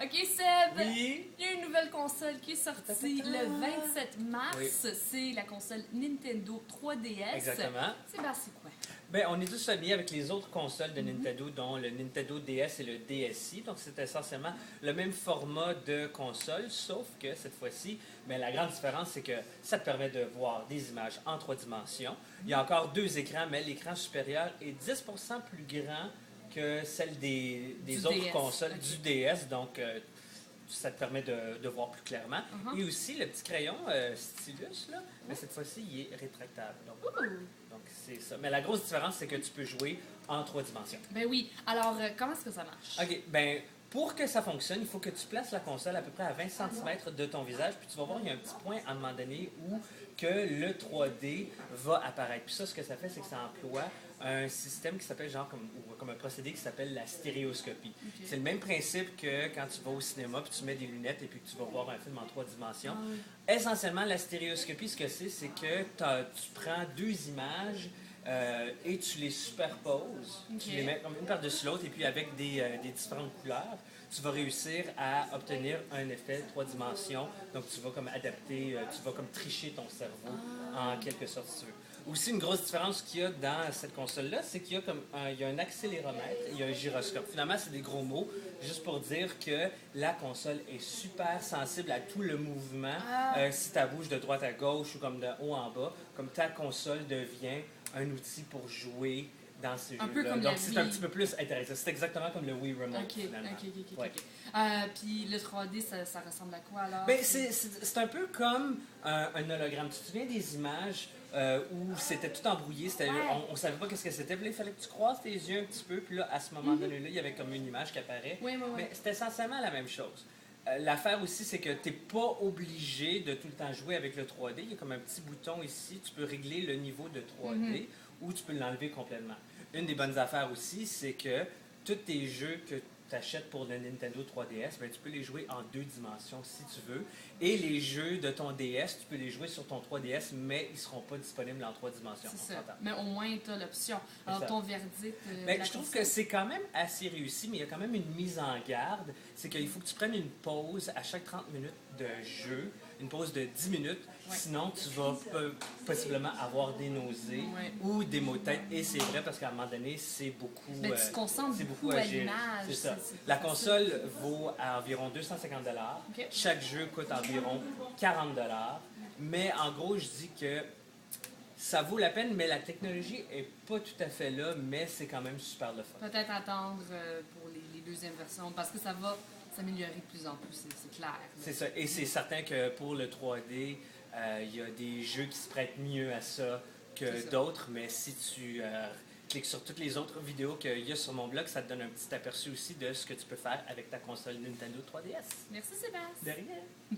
Ok, Seb, Oui. il y a une nouvelle console qui est sortie le 27 mars. Oui. C'est la console Nintendo 3DS. Exactement. Sébastien, c'est quoi? Ben, on est tous familiers avec les autres consoles de Nintendo, dont le Nintendo DS et le DSi. Donc, c'est essentiellement le même format de console, sauf que cette fois-ci, ben, la grande différence, c'est que ça te permet de voir des images en 3 dimensions. Il y a encore 2 écrans, mais l'écran supérieur est 10% plus grand que celle des autres DS, consoles ok. du DS. Donc, ça te permet de voir plus clairement. Et aussi, le petit crayon stylus, là, mais cette fois-ci, il est rétractable. Donc, c'est ça. Mais la grosse différence, c'est que tu peux jouer en 3 dimensions. Ben oui. Alors, comment est-ce que ça marche? OK, ben pour que ça fonctionne, il faut que tu places la console à peu près à 20 cm de ton visage, puis tu vas voir, il y a un petit point à un moment donné où que le 3D va apparaître. Puis ça, ce que ça fait, c'est que ça emploie un système qui s'appelle comme un procédé qui s'appelle la stéréoscopie. Ok. C'est le même principe que quand tu vas au cinéma, puis tu mets des lunettes et puis que tu vas voir un film en 3 dimensions. Essentiellement, la stéréoscopie, ce que c'est que tu prends 2 images et tu les superposes. Ok. Tu les mets comme une par-dessus l'autre et puis avec des différentes couleurs, tu vas réussir à obtenir un effet 3 dimensions. Donc tu vas comme adapter, tu vas comme tricher ton cerveau en quelque sorte si tu veux. Aussi, une grosse différence qu'il y a dans cette console-là, c'est qu'il y a comme il y a un accéléromètre, il y a un gyroscope. Finalement, c'est des gros mots, juste pour dire que la console est super sensible à tout le mouvement. Si tu bouges de droite à gauche ou comme de haut en bas, comme ta console devient un outil pour jouer dans ces Un peu jeux-là. comme Donc, la c'est Wii. un petit peu plus intéressant. C'est exactement comme le Wii Remote, Ok, finalement. ok. Ouais. Puis le 3D, ça ressemble à quoi alors? Ben, c'est un peu comme un hologramme. Tu te souviens des images où c'était tout embrouillé, on savait pas qu'est-ce que c'était, puis là, il fallait que tu croises tes yeux un petit peu, puis là, à ce moment donné-là, il y avait comme une image qui apparaît. Oui. Mais c'est essentiellement la même chose. L'affaire aussi, c'est que tu n'es pas obligé de tout le temps jouer avec le 3D. Il y a comme un petit bouton ici, tu peux régler le niveau de 3D ou tu peux l'enlever complètement. Une des bonnes affaires aussi, c'est que tous tes jeux que tu achètes pour le Nintendo 3DS, ben, tu peux les jouer en 2 dimensions si tu veux. Et les jeux de ton DS, tu peux les jouer sur ton 3DS, mais ils ne seront pas disponibles en 3 dimensions. C'est ça. Mais au moins, tu as l'option. Alors, ça. ton verdict. Ben, je trouve que c'est quand même assez réussi, mais il y a quand même une mise en garde. C'est qu'il faut que tu prennes une pause à chaque 30 minutes de jeu, une pause de 10 minutes. Ouais. Sinon, tu vas possiblement avoir des nausées Ouais. ou des maux de tête. Et c'est vrai parce qu'à un moment donné, c'est beaucoup. Ben, tu te concentres c'est beaucoup à à gérer. l'image. C'est ça. C'est La facile. console vaut à environ 250 $. Ok. Chaque jeu coûte environ 40 $. Mais en gros, je dis que ça vaut la peine, mais la technologie est pas tout à fait là, mais c'est quand même super le fun. Peut-être attendre pour les deuxièmes versions parce que ça va s'améliorer de plus en plus, c'est clair. C'est ça. Et c'est certain que pour le 3D, il y a des jeux qui se prêtent mieux à ça C'est que ça. d'autres, mais si tu cliques sur toutes les autres vidéos qu'il y a sur mon blog, ça te donne un petit aperçu aussi de ce que tu peux faire avec ta console Nintendo 3DS. Merci Sébastien. De rien.